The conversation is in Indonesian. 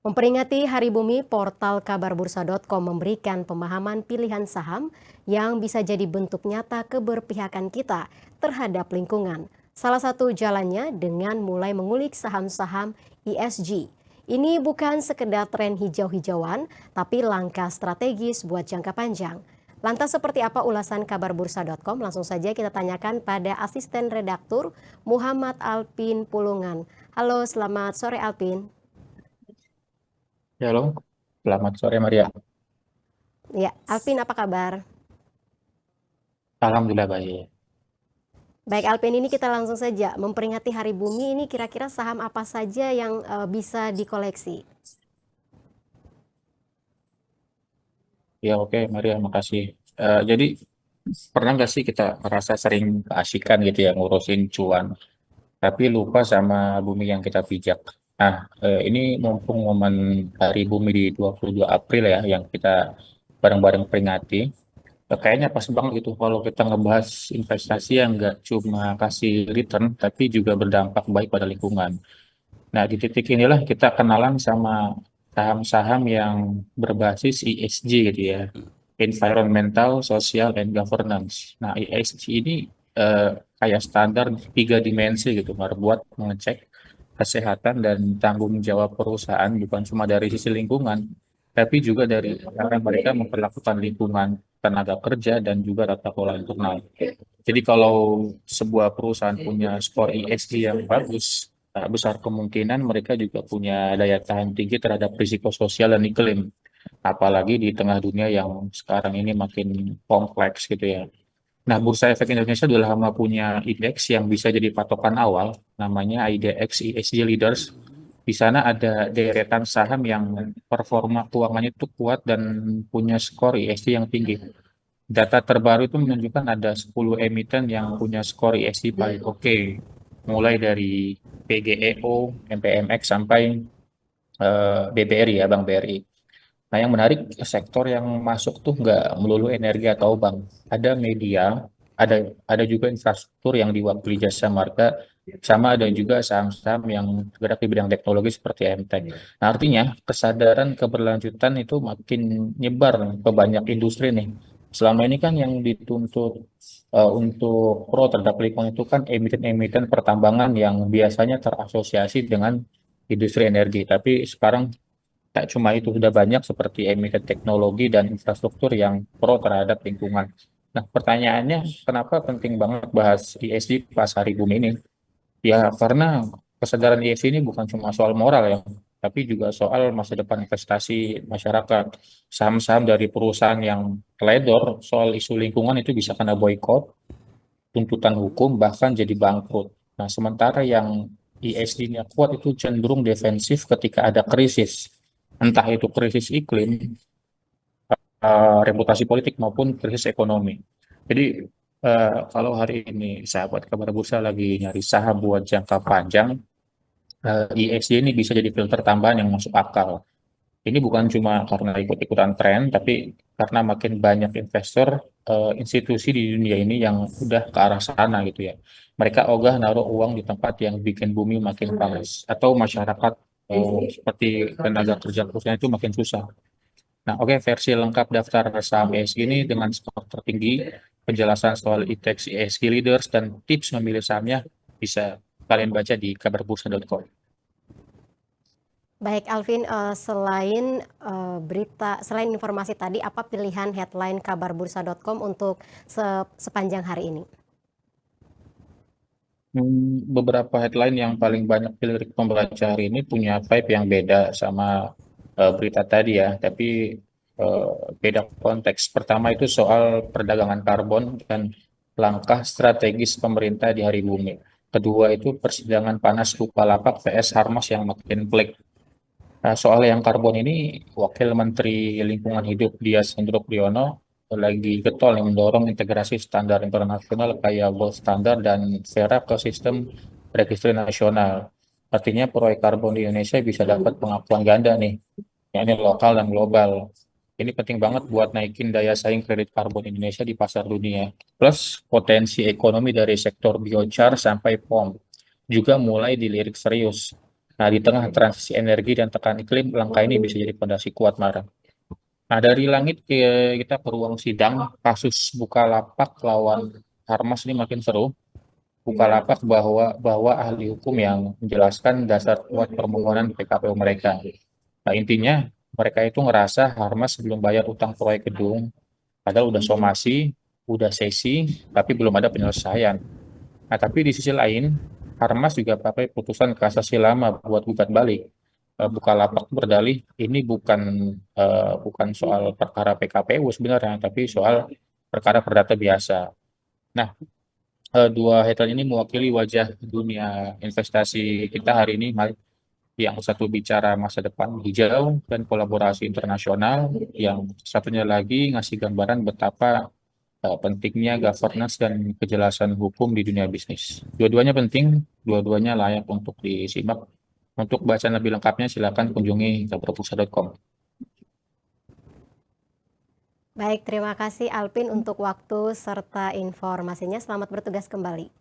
Memperingati Hari Bumi, portal kabarbursa.com memberikan pemahaman pilihan saham yang bisa jadi bentuk nyata keberpihakan kita terhadap lingkungan. Salah satu jalannya dengan mulai mengulik saham-saham ESG. Ini bukan sekedar tren hijau-hijauan, tapi langkah strategis buat jangka panjang. Lantas seperti apa ulasan kabarbursa.com? Langsung saja kita tanyakan pada asisten redaktur Muhammad Alpin Pulungan. Halo, selamat sore Alpin. Ya, halo, selamat sore Maria. Ya, Alvin apa kabar? Alhamdulillah baik. Baik Alvin, ini kita langsung saja memperingati Hari Bumi ini kira-kira saham apa saja yang bisa dikoleksi? Ya oke Maria, makasih. Jadi pernah nggak sih kita merasa sering keasikan gitu ya ngurusin cuan, tapi lupa sama bumi yang kita pijak. Nah, ini mumpung momen Hari Bumi di 22 April ya, yang kita bareng-bareng peringati. Kayaknya pas banget gitu kalau kita ngebahas investasi yang nggak cuma kasih return, tapi juga berdampak baik pada lingkungan. Nah, di titik inilah kita kenalan sama saham-saham yang berbasis ESG gitu ya, Environmental, Social, and Governance. Nah, ESG ini eh, kayak standar tiga dimensi gitu, buat mengecek kesehatan dan tanggung jawab perusahaan bukan cuma dari sisi lingkungan, tapi juga dari cara mereka memperlakukan lingkungan, tenaga kerja, dan juga tata kelola internal. Jadi kalau sebuah perusahaan punya skor ESG yang bagus, besar kemungkinan mereka juga punya daya tahan tinggi terhadap risiko sosial dan iklim. Apalagi di tengah dunia yang sekarang ini makin kompleks gitu ya. Nah, Bursa Efek Indonesia sudah lama punya indeks yang bisa jadi patokan awal, namanya IDX ESG Leaders. Di sana ada deretan saham yang performa keuangannya itu kuat dan punya skor ESG yang tinggi. Data terbaru itu menunjukkan ada 10 emiten yang punya skor ESG paling oke, mulai dari PGEO, MPMX sampai BBRI ya, Bank BRI. Nah, yang menarik sektor yang masuk tuh nggak melulu energi atau bank. Ada media, ada juga infrastruktur yang diwakili jasa marga, sama ada juga saham-saham yang bergerak di bidang teknologi seperti MTech. Nah, artinya kesadaran keberlanjutan itu makin nyebar ke banyak industri nih. Selama ini kan yang dituntut untuk pro terhadap lingkungan itu kan emiten-emiten pertambangan yang biasanya terasosiasi dengan industri energi. Tapi sekarang tak cuma itu, sudah banyak seperti emiten teknologi dan infrastruktur yang pro terhadap lingkungan. Nah, pertanyaannya, kenapa penting banget bahas ESG pas Hari Bumi ini? Ya, karena kesadaran ESG ini bukan cuma soal moral ya, tapi juga soal masa depan investasi masyarakat. Saham-saham dari perusahaan yang teledor soal isu lingkungan itu bisa kena boykot, tuntutan hukum, bahkan jadi bangkrut. Nah, sementara yang ESG-nya kuat itu cenderung defensif ketika ada krisis, entah itu krisis iklim, reputasi politik maupun krisis ekonomi. Jadi kalau hari ini sahabat kabar bursa lagi nyari saham buat jangka panjang, ESG ini bisa jadi filter tambahan yang masuk akal. Ini bukan cuma karena ikut-ikutan tren, tapi karena makin banyak investor, institusi di dunia ini yang udah ke arah sana gitu ya. Mereka ogah naruh uang di tempat yang bikin bumi makin panas, atau masyarakat seperti tenaga kerja perusahaan itu makin susah. Nah, oke, versi lengkap daftar saham ESG ini dengan skor tertinggi, penjelasan soal ITEX ESG Leaders, dan tips memilih sahamnya bisa kalian baca di kabarbursa.com. Baik Alvin, selain informasi tadi, apa pilihan headline kabarbursa.com untuk sepanjang hari ini? Beberapa headline yang paling banyak dilirik pembaca hari ini punya vibe yang beda sama berita tadi ya, tapi eh, beda konteks. Pertama itu soal perdagangan karbon dan langkah strategis pemerintah di Hari Bumi. Kedua itu persidangan panas Bukalapak vs Harmas yang makin pelik. Nah, soal yang karbon ini, Wakil Menteri Lingkungan Hidup Dias Hendro Priyono lagi getol yang mendorong integrasi standar internasional kayak gold standard dan Verra ke sistem registry nasional. Artinya proyek karbon di Indonesia bisa dapat pengakuan ganda nih, yakni lokal dan global. Ini penting banget buat naikin daya saing kredit karbon Indonesia di pasar dunia. Plus potensi ekonomi dari sektor biochar sampai POM juga mulai dilirik serius. Nah, di tengah transisi energi dan tekanan iklim, langkah ini bisa jadi fondasi kuat, Mara. Nah, dari langit kita ke ruang sidang, kasus Bukalapak lawan Harmas ini makin seru. Bukalapak bahwa ahli hukum yang menjelaskan dasar kuat permohonan PKPU mereka. Nah, intinya mereka itu ngerasa Harmas belum bayar utang proyek gedung, padahal udah somasi, udah sesi, tapi belum ada penyelesaian. Nah, tapi di sisi lain, Harmas juga pakai putusan kasasi lama buat gugat balik. Bukalapak berdalih ini bukan soal perkara PKPU sebenarnya, tapi soal perkara perdata biasa. Nah, dua headline ini mewakili wajah dunia investasi kita hari ini. Yang satu bicara masa depan hijau dan kolaborasi internasional, yang satunya lagi ngasih gambaran betapa pentingnya governance dan kejelasan hukum di dunia bisnis. Dua-duanya penting, dua-duanya layak untuk disimak. Untuk bacaan lebih lengkapnya silakan kunjungi kabarbursa.com. Baik, terima kasih Alpin untuk waktu serta informasinya. Selamat bertugas kembali.